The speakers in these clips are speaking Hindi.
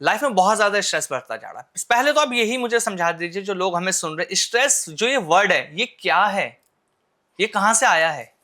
लाइफ में बहुत ज्यादा स्ट्रेस बढ़ता जा रहा है। पहले तो आप यही मुझे समझा दीजिए, जो लोग हमें सुन रहे हैं, स्ट्रेस जो ये वर्ड है ये क्या है, ये कहाँ से आया है?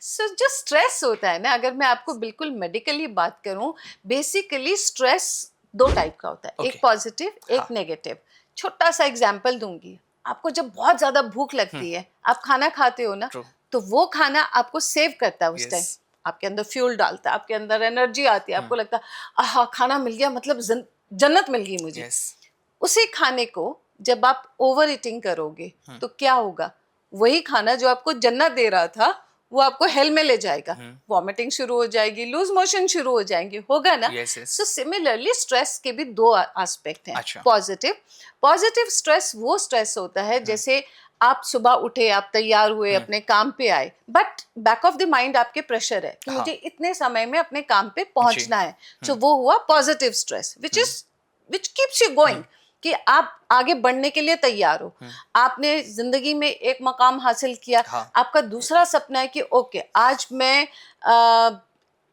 जो स्ट्रेस होता है ना, अगर मैं आपको बिल्कुल मेडिकली बात करूं, बेसिकली स्ट्रेस दो टाइप का होता है, ओके। एक पॉजिटिव एक हाँ। नेगेटिव। छोटा सा एग्जांपल दूंगी आपको। जब बहुत ज्यादा भूख लगती है, आप खाना खाते हो ना, ट्रू। तो वो खाना आपको सेव करता है उस यस। टाइम, आपके अंदर फ्यूल डालता है, आपके अंदर एनर्जी आती है, आपको लगता है आहा खाना मिल गया, मतलब जन्नत मिल गई मुझे। यस। उसी खाने को जब आप ओवर ईटिंग करोगे तो क्या होगा? वही खाना जो आपको जन्नत दे रहा था, वो आपको हेल में ले जाएगा। वॉमिटिंग शुरू हो जाएगी, लूज मोशन शुरू हो जाएंगे, होगा ना? Yes. Yes. So similarly stress के भी दो एस्पेक्ट हैं। अच्छा। पॉजिटिव पॉजिटिव स्ट्रेस वो स्ट्रेस होता है जैसे आप सुबह उठे, आप तैयार हुए, अपने काम पे आए, but back of the mind आपके प्रेशर है कि हाँ। मुझे इतने समय में अपने काम पे जी। पहुंचना है। सो वो हुआ positive stress, which keeps you going, कि आप आगे बढ़ने के लिए तैयार हो। आपने जिंदगी में एक मकाम हासिल किया, हाँ। आपका दूसरा सपना है कि ओके आज मैं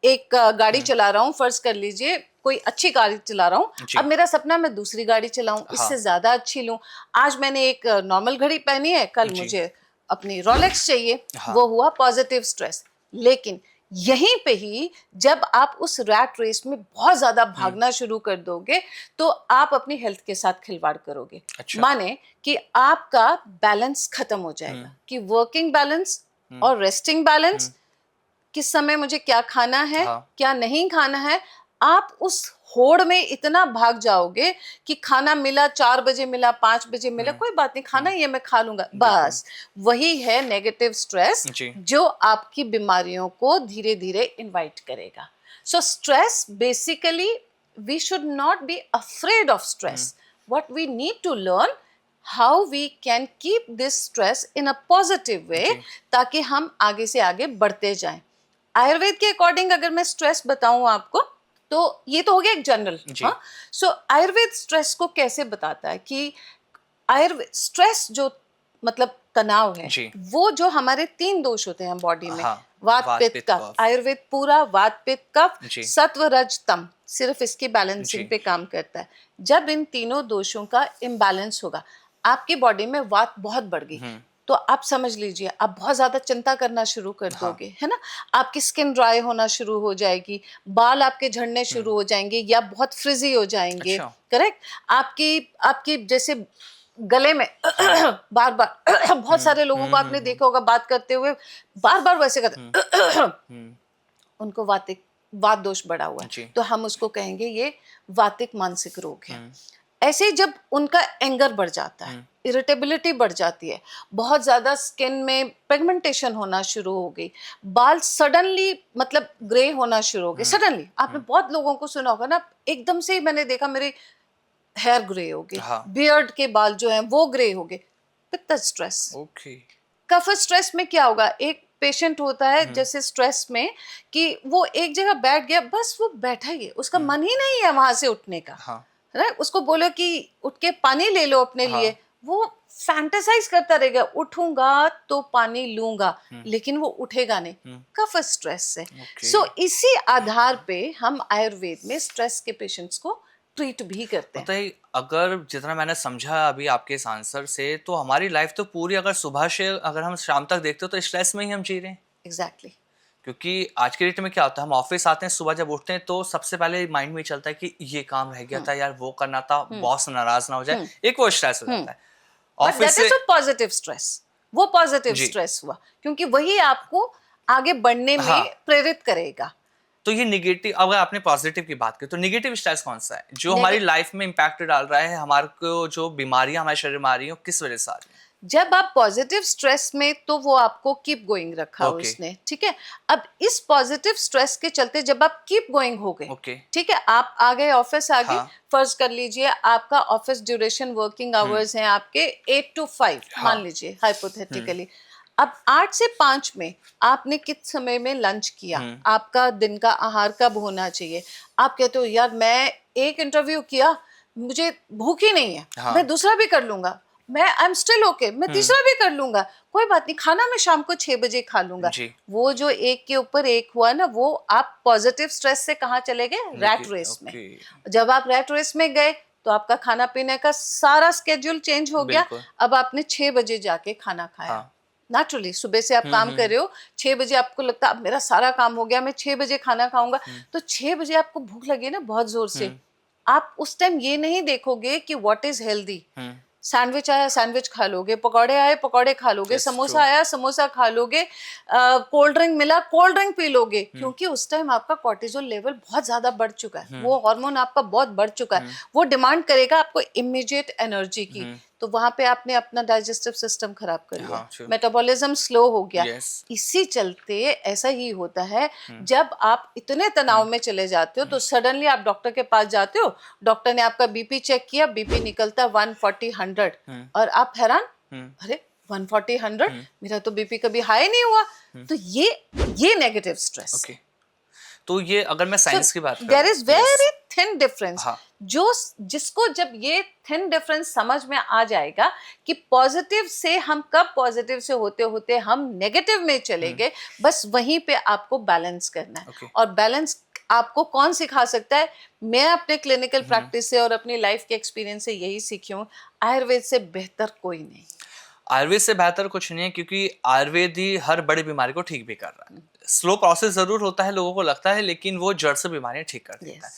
एक गाड़ी चला रहा हूँ, फर्ज कर लीजिए कोई अच्छी गाड़ी चला रहा हूँ, जी। अब मेरा सपना मैं दूसरी गाड़ी चलाऊं, हाँ। इससे ज्यादा अच्छी लूं। आज मैंने एक नॉर्मल घड़ी पहनी है, कल जी। मुझे अपनी रोलेक्स चाहिए। हाँ। वो हुआ पॉजिटिव स्ट्रेस। लेकिन यहीं पे ही जब आप उस रैट रेस में बहुत ज्यादा भागना शुरू कर दोगे, तो आप अपनी हेल्थ के साथ खिलवाड़ करोगे। अच्छा। माने कि आपका बैलेंस खत्म हो जाएगा, कि वर्किंग बैलेंस और रेस्टिंग बैलेंस, किस समय मुझे क्या खाना है, हाँ। क्या नहीं खाना है। आप उस होड़ में इतना भाग जाओगे कि खाना मिला 4 बजे, मिला 5 बजे, मिला कोई बात नहीं, खाना ही है मैं खा लूंगा, बिल्कुल। बस। वही है नेगेटिव स्ट्रेस, जी। जो आपकी बीमारियों को धीरे धीरे इनवाइट करेगा। So stress basically, we should not be afraid of stress. What we need to learn, how we can keep this stress in a positive way, जी। ताकि हम आगे से आगे बढ़ते जाएं। आयुर्वेद के अकॉर्डिंग अगर मैं स्ट्रेस बताऊं आपको, तो ये तो हो गया एक जनरल। जी। हाँ, सो आयुर्वेद स्ट्रेस को कैसे बताता है कि आयुर्वेद स्ट्रेस जो मतलब तनाव है, जी। वो जो हमारे 3 दोष होते हैं बॉडी में, हाँ। वात वात पित्त पित्त कफ। कफ। आयुर्वेद पूरा वात पित्त कफ, जी। सत्व रज तम, सिर्फ इसकी बैलेंसिंग जी। पे काम करता है। जब इन तीनों दोषों का इम्बैलेंस होगा, आपकी बॉडी में वात बहुत बढ़ गई, तो आप समझ लीजिए आप बहुत ज्यादा चिंता करना शुरू कर हाँ। दोगे, है ना? आपकी स्किन ड्राई होना शुरू हो जाएगी, बाल आपके झड़ने शुरू हो जाएंगे या बहुत फ्रिजी हो जाएंगे। अच्छा। करेक्ट? आपकी आपकी जैसे गले में हाँ। बार बार बहुत सारे लोगों को आपने देखा होगा बात करते हुए बार बार वैसे करते, उनको वात दोष बढ़ा हुआ है, जी। तो हम उसको कहेंगे ये वातिक मानसिक रोग है। ऐसे ही जब उनका एंगर बढ़ जाता है, इरिटेबिलिटी बढ़ जाती है, बहुत ज्यादा स्किन में पिगमेंटेशन होना शुरू हो गई, बाल सडनली मतलब ग्रे होना शुरू हो गए सडनली। आपने बहुत लोगों को सुना होगा ना, एकदम से ही मैंने देखा मेरे हेयर ग्रे हो गए, हाँ। बियर्ड के बाल जो हैं वो ग्रे हो गए। पित्त स्ट्रेस। ओके। कफ स्ट्रेस में क्या होगा? एक पेशेंट होता है जैसे स्ट्रेस में, कि वो एक जगह बैठ गया, बस वो बैठा ही है, उसका मन ही नहीं है वहां से उठने का। हाँ। राइट? उसको बोलो कि उठ के पानी ले लो अपने लिए, हाँ। वो फैंटेसाइज करता रहेगा, उठूंगा तो पानी लूंगा, लेकिन वो उठेगा नहीं। कफ स्ट्रेस से। ओके। सो इसी आधार पे हम आयुर्वेद में स्ट्रेस के पेशेंट्स को ट्रीट भी करते हैं। बताइए, अगर जितना मैंने समझा अभी आपके इस आंसर से, तो हमारी लाइफ तो पूरी, अगर सुबह से अगर हम शाम तक देखते हो तो स्ट्रेस में ही हम जी रहे हैं। एग्जैक्टली। क्योंकि आज के डेट में क्या होता है, हम ऑफिस आते हैं, सुबह जब उठते हैं तो सबसे पहले माइंड में चलता है कि ये काम रह गया था यार, वो करना था, बॉस नाराज ना हो जाए, एक वो स्ट्रेस हो जाता है बट ऑफिस दैट से। Is a positive stress. वो पॉजिटिव जी। स्ट्रेस हुआ, क्योंकि वही आपको आगे बढ़ने में हाँ। प्रेरित करेगा। तो ये निगेटिव, अगर आपने पॉजिटिव की बात की, तो निगेटिव स्ट्रेस कौन सा है जो हमारी नेगे लाइफ में इम्पैक्ट डाल रहा है, हमारे को जो बीमारियां हमारे शरीर में आ रही हैं किस वजह से आ रही जब आप पॉजिटिव स्ट्रेस में, तो वो आपको कीप गोइंग रखा हैं? ओके। उसने, ठीक है। अब इस पॉजिटिव स्ट्रेस के चलते जब आप कीप गोइंग हो गए, ओके। ठीक है, आप आ गए ऑफिस, आ गए, हाँ। फर्ज कर लीजिए आपका ऑफिस ड्यूरेशन, वर्किंग आवर्स हैं आपके 8 to 5, मान हाँ। लीजिए हाइपोथेटिकली। अब 8 से 5 में आपने किस समय में लंच किया, आपका दिन का आहार कब होना चाहिए? आप कहते हो यार मैं एक इंटरव्यू किया, मुझे भूख ही नहीं है, हाँ। मैं दूसरा भी कर लूंगा। मैं आई एम स्टिल ओके, मैं तीसरा भी कर लूंगा, कोई बात नहीं, खाना मैं शाम को 6 बजे खा लूंगा। जी। वो जो एक के ऊपर एक हुआ ना, वो आप पॉजिटिव स्ट्रेस से कहाँ चले गए, रैट रेस में। ओके। जब आप रैट रेस में गए तो आपका खाना पीने का सारा स्केड्यूल चेंज हो गया। बिल्कुल। अब आपने 6 बजे जाके खाना खाया, हाँ। नेचुरली सुबह से आप काम कर रहे हो, 6 बजे आपको लगता है अब मेरा सारा काम हो गया, मैं 6 बजे खाना खाऊंगा, तो 6 बजे आपको भूख लगी ना बहुत जोर से, आप उस टाइम ये नहीं देखोगे कि व्हाट इज हेल्दी। सैंडविच आया सैंडविच खा लोगे, पकौड़े आए पकौड़े खा लोगे, That's समोसा true. आया समोसा खा लोगे, कोल्ड ड्रिंक मिला कोल्ड ड्रिंक पी लोगे, क्योंकि उस टाइम आपका कॉर्टिसोल लेवल बहुत ज्यादा बढ़ चुका है, वो हार्मोन आपका बहुत बढ़ चुका है, वो डिमांड करेगा आपको इमीडिएट एनर्जी की। तो वहां पे आपने अपना डाइजेस्टिव सिस्टम खराब कर लिया, हाँ, true. मेटाबॉलिज्म स्लो हो गया। Yes. इसी चलते ऐसा ही होता है, जब आप इतने तनाव में चले जाते हो तो सडनली आप डॉक्टर के पास जाते हो, डॉक्टर ने आपका बीपी चेक किया, बीपी निकलता 140 100, और आप हैरान, अरे 140 100, मेरा तो बीपी कभी हाई नहीं हुआ। तो ये नेगेटिव स्ट्रेस। ओके। तो ये अगर मैं साइंस की बात करूं, there is very thin difference. हाँ। जो जिसको जब ये थिन डिफरेंस समझ में आ जाएगा कि पॉजिटिव से हम कब पॉजिटिव से होते होते हम नेगेटिव में चले गए, बस वहीं पे आपको बैलेंस करना है। Okay. और बैलेंस आपको कौन सिखा सकता है? मैं अपने क्लिनिकल प्रैक्टिस से और अपनी लाइफ के एक्सपीरियंस से यही सीखी हूँ, आयुर्वेद से बेहतर कोई नहीं। आयुर्वेद से बेहतर कुछ नहीं है, क्योंकि आयुर्वेद ही हर बड़ी बीमारी को ठीक भी कर रहा है। स्लो प्रोसेस जरूर होता है, लोगों को लगता है, लेकिन वो जड़ से बीमारियां ठीक कर देता है।